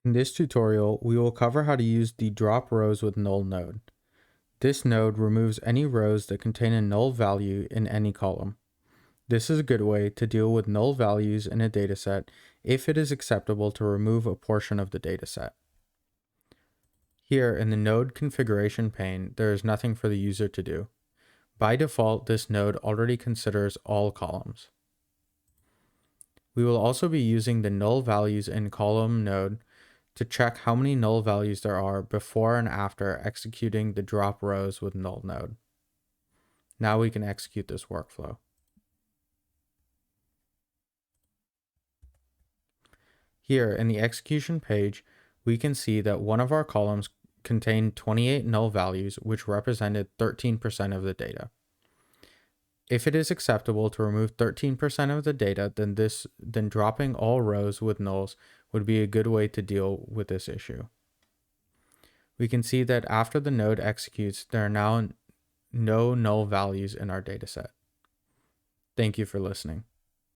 In this tutorial, we will cover how to use the drop rows with null node. This node removes any rows that contain a null value in any column. This is a good way to deal with null values in a dataset if it is acceptable to remove a portion of the dataset. Here in the node configuration pane, there is nothing for the user to do. By default, this node already considers all columns. We will also be using the null values in column node to check how many null values there are before and after executing the drop rows with null node. Now we can execute this workflow. Here in the execution page, we can see that one of our columns contained 28 null values, which represented 13% of the data. If it is acceptable to remove 13% of the data, then dropping all rows with nulls would be a good way to deal with this issue. We can see that after the node executes, there are now no null values in our dataset. Thank you for listening.